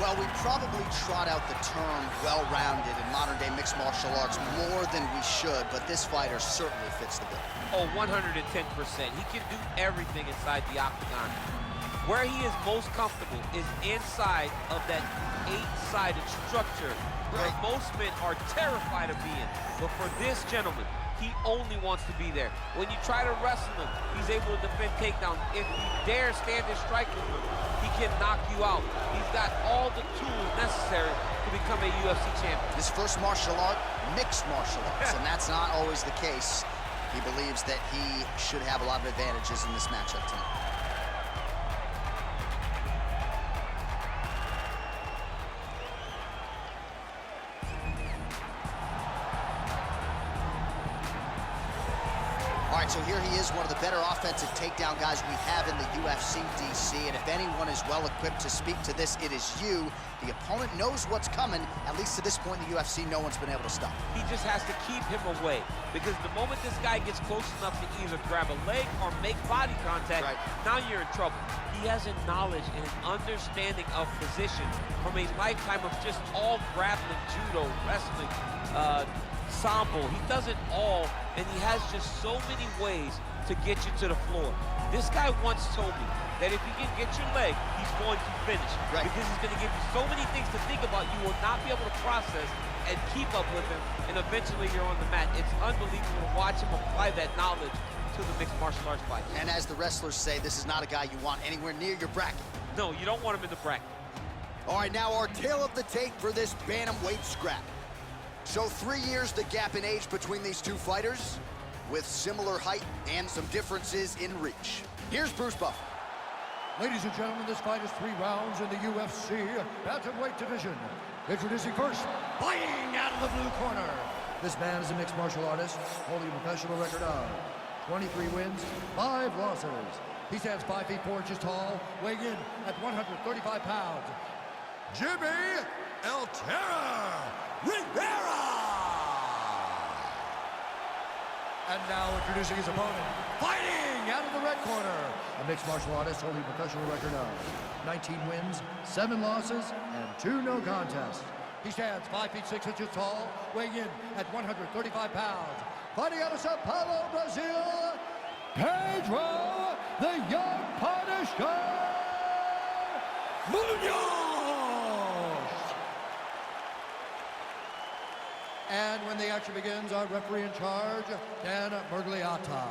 Well, we probably trot out the term well-rounded in modern-day mixed martial arts more than we should, but this fighter certainly fits the bill. Oh, 110%. He can do everything inside the octagon. Where he is most comfortable is inside of that 8-sided structure where most men are terrified of being. But for this gentleman, he only wants to be there. When you try to wrestle him, he's able to defend takedowns. If you dare stand and strike with him, he can knock you out. He's got all the tools necessary to become a UFC champion. His first martial art, mixed martial arts, and that's not always the case. He believes that he should have a lot of advantages in this matchup tonight. All right, so here he is, one of the better offensive takedown guys we have in the UFC, DC. And if anyone is well-equipped to speak to this, it is you. The opponent knows what's coming. At least to this point in the UFC, no one's been able to stop him. He just has to keep him away, because the moment this guy gets close enough to either grab a leg or make body contact, now you're in trouble. He has a knowledge and an understanding of position from a lifetime of just all grappling, judo, wrestling, sambo. He does it all, and he has just so many ways to get you to the floor. This guy once told me that if he can get your leg, he's going to finish. Because he's going to give you so many things to think about, you will not be able to process and keep up with him, and eventually you're on the mat. It's unbelievable to watch him apply that knowledge to the mixed martial arts fight. And as the wrestlers say, this is not a guy you want anywhere near your bracket. No, you don't want him in the bracket. All right, now our tale of the tape for this bantamweight scrap. So 3 years the gap in age between these two fighters, with similar height and some differences in reach. Here's Bruce Buffer. Ladies and gentlemen, this fight is 3 rounds in the UFC bantamweight division. Introducing first, fighting out of the blue corner. This man is a mixed martial artist, holding a professional record of 23 wins, 5 losses. He stands 5 feet 4 inches tall, weighing in at 135 pounds. Jimmie El Terror Rivera! And now introducing his opponent, fighting out of the red corner, a mixed martial artist holding a professional record of 19 wins, 7 losses, and 2 no contests. He stands 5 feet 6 inches tall, weighing in at 135 pounds. Fighting out of Sao Paulo, Brazil, Pedro, the Young Punisher Munhoz! And when the action begins, our referee in charge, Dan Murgliata.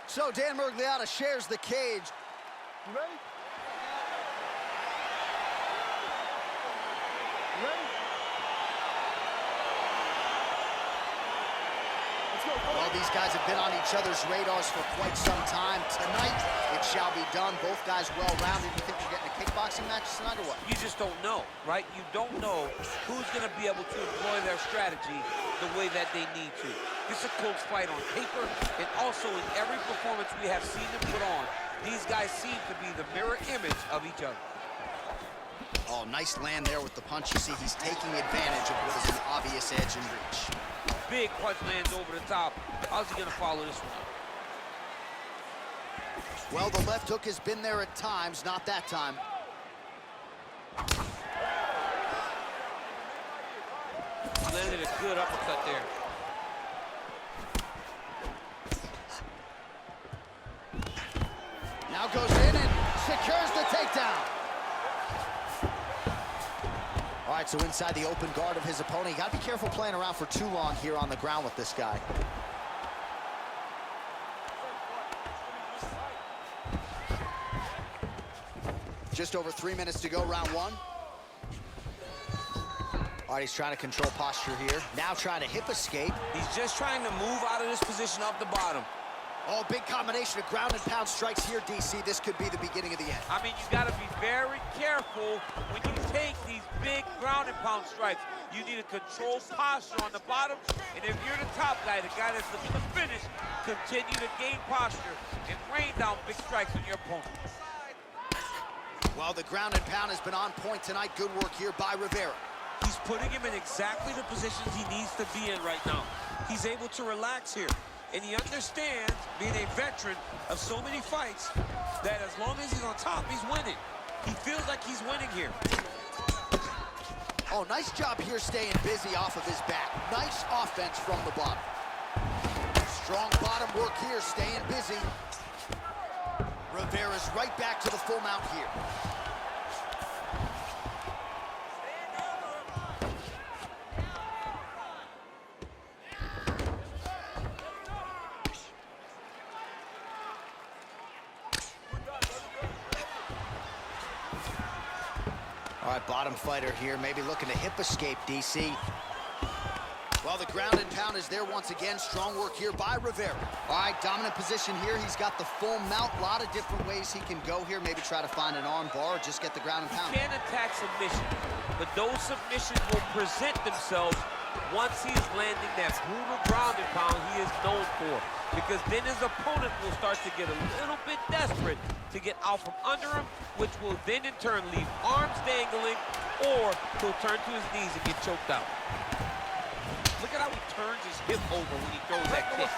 So Dan Murgliata shares the cage. You ready? You ready? Let's go. Well, these guys have been on each other's radars for quite some time. Tonight, it shall be done. Both guys well-rounded. You think we're getting a kickboxing match tonight or what? You just don't know, right? You don't know who's going to be able to employ their strategy the way that they need to. This is a close fight on paper, and also in every performance we have seen them put on, these guys seem to be the mirror image of each other. Oh, nice land there with the punch. You see he's taking advantage of what is an obvious edge and reach. Big punch lands over the top. How's he going to follow this one? Well, the left hook has been there at times, not that time. Landed a good uppercut there. Now goes in and secures the takedown. All right, so inside the open guard of his opponent. You got to be careful playing around for too long here on the ground with this guy. Just over 3 minutes to go, round 1. All right, he's trying to control posture here. Now trying to hip escape. He's just trying to move out of this position off the bottom. Oh, big combination of ground and pound strikes here, DC. This could be the beginning of the end. I mean, you got to be very careful when you take these big ground and pound strikes. You need to control posture on the bottom, and if you're the top guy, the guy that's looking to finish, continue to gain posture and rain down big strikes on your opponent. Well, the ground and pound has been on point tonight. Good work here by Rivera. He's putting him in exactly the positions he needs to be in right now. He's able to relax here. And he understands, being a veteran of so many fights, that as long as he's on top, he's winning. He feels like he's winning here. Oh, nice job here staying busy off of his back. Nice offense from the bottom. Strong bottom work here, staying busy. Rivera's right back to the full mount here. All right, bottom fighter here, maybe looking to hip escape, DC. Well, the ground and pound is there once again. Strong work here by Rivera. All right, dominant position here. He's got the full mount. A lot of different ways he can go here. Maybe try to find an arm bar or just get the ground and pound. He can attack submission, but those submissions will present themselves once he's landing that brutal ground and pound he is known for. Because then his opponent will start to get a little bit desperate to get out from under him, which will then in turn leave arms dangling, or he'll turn to his knees and get choked out. Look at how he turns his hip over when he throws that kick.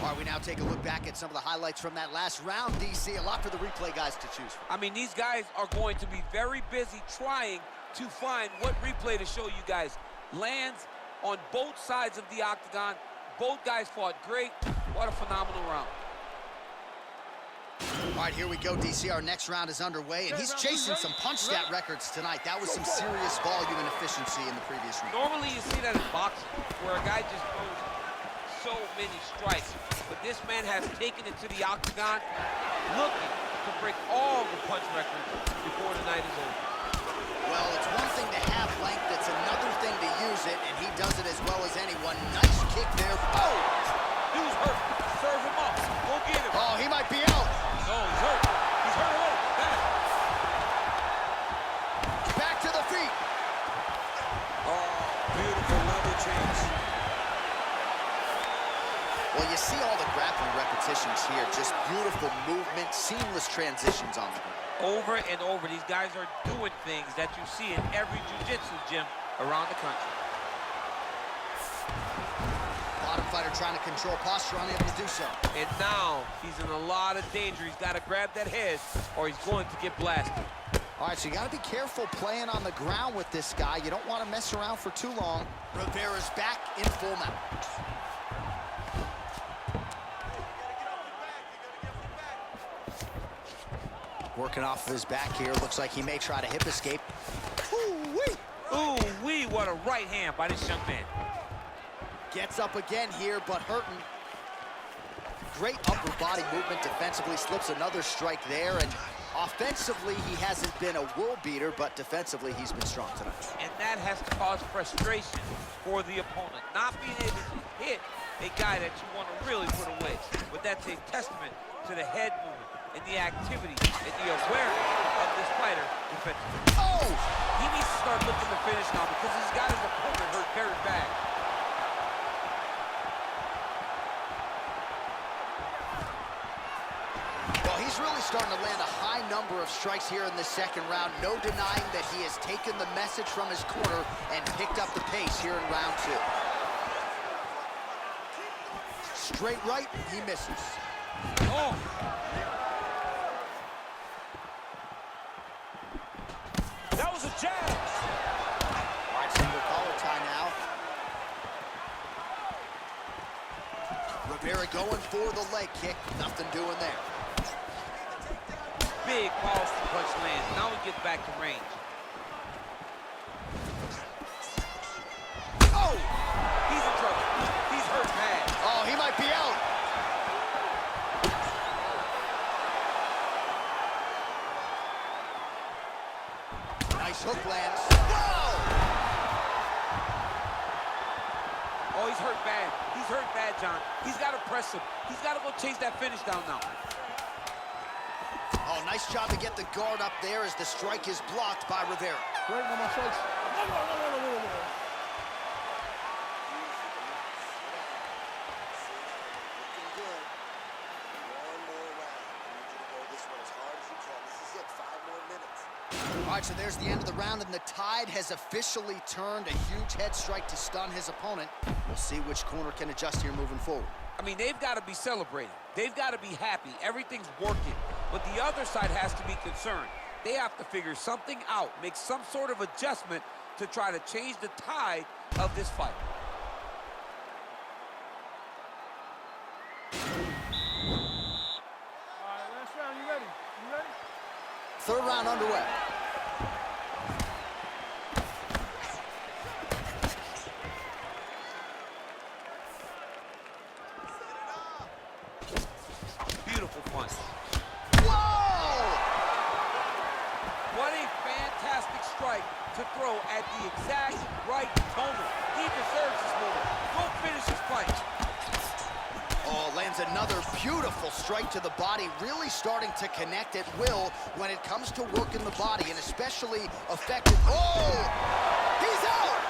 All right, we now take a look back at some of the highlights from that last round, DC. A lot for the replay guys to choose from. I mean, these guys are going to be very busy trying to find what replay to show you guys. Lands on both sides of the octagon. Both guys fought great. What a phenomenal round. All right, here we go, DC. Our next round is underway, and he's chasing some punch stat records tonight. That was some serious volume and efficiency in the previous round. Normally you see that in boxing, where a guy just throws so many strikes. But this man has taken it to the octagon, looking to break all the punch records before the night is over. Well, it's one thing to have length, it's another thing to use it, and he does it as well as anyone. Nice kick there. Oh! Dude's hurt. Serve him up. Go get him. Oh, he might be out. Oh, he's hurt. He's hurt a little. Bad. Back to the feet. Oh, beautiful level change. Well, you see all the grappling repetitions here. Just beautiful movement, seamless transitions on the ground. Over and over, these guys are doing things that you see in every jiu-jitsu gym around the country. Bottom fighter trying to control posture, unable to do so. And now he's in a lot of danger. He's got to grab that head or he's going to get blasted. All right, so you got to be careful playing on the ground with this guy. You don't want to mess around for too long. Rivera's back in full mount. Working off of his back here. Looks like he may try to hip escape. Ooh-wee! Ooh-wee, what a right hand by this young man. Gets up again here, but hurting. Great upper body movement defensively. Slips another strike there, and offensively, he hasn't been a world beater, but defensively, he's been strong tonight. And that has to cause frustration for the opponent. Not being able to hit a guy that you want to really put away. But that's a testament to the head movement and the activity and the awareness of this fighter defensively. Oh! He needs to start looking to finish now because he's got his opponent hurt very bad. Well, he's really starting to land a high number of strikes here in the second round. No denying that he has taken the message from his corner and picked up the pace here in round two. Straight right, he misses. Oh! That was a jab. All right, single collar tie now. Rivera going for the leg kick. Nothing doing there. Big pause to punch lands. Now he gets back to range. Oh! He's in trouble. He's hurt bad. Oh, he might be out. Nice hook lands. Whoa! Oh, he's hurt bad. He's hurt bad, John. He's got to press him. He's got to go chase that finish down now. Oh, nice job to get the guard up there as the strike is blocked by Rivera. Right on my strikes. Looking good. One more round. I need you to go this one as hard as you can. This is it. 5 more minutes. All right, so there's the end of the round, and the tide has officially turned. A huge head strike to stun his opponent. We'll see which corner can adjust here moving forward. I mean, they've got to be celebrating. They've got to be happy. Everything's working. But the other side has to be concerned. They have to figure something out, make some sort of adjustment to try to change the tide of this fight. All right, last round, you ready? You ready? Third round underway. Beautiful punch. Whoa! What a fantastic strike to throw at the exact right moment. He deserves this moment. Go finish his fight. Oh, lands another beautiful strike to the body, really starting to connect at will when it comes to working the body, and especially effective. Oh! He's out!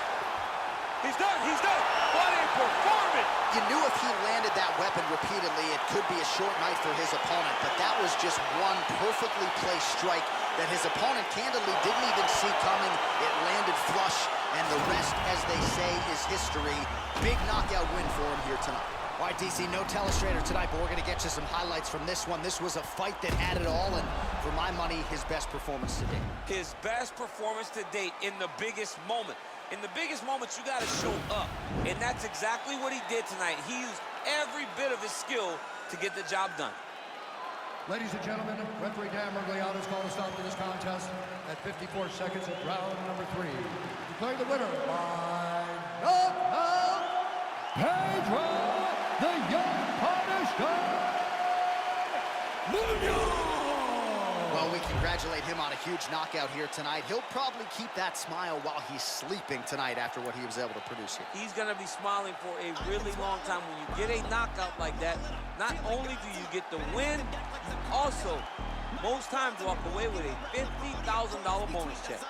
He's done. He's done. What a performance. You knew if he landed that weapon repeatedly, it could be a short night for his opponent, but that was just one perfectly placed strike that his opponent candidly didn't even see coming. It landed flush, and the rest, as they say, is history. Big knockout win for him here tonight. All right, DC, no telestrator tonight, but we're going to get you some highlights from this one. This was a fight that had it all, and for my money, his best performance to date. His best performance to date in the biggest moment. In the biggest moments, you got to show up, and that's exactly what he did tonight. He used every bit of his skill to get the job done. Ladies and gentlemen, referee Dan Mergliano has called a stop to this contest at 54 seconds of round number 3. Declaring the winner by knockout, Pedro, the young Punisher, Munhoz! Well, we congratulate him on a huge knockout here tonight. He'll probably keep that smile while he's sleeping tonight after what he was able to produce here. He's going to be smiling for a really long time. When you get a knockout like that, not only do you get the win, you also, most times, walk away with a $50,000 bonus check.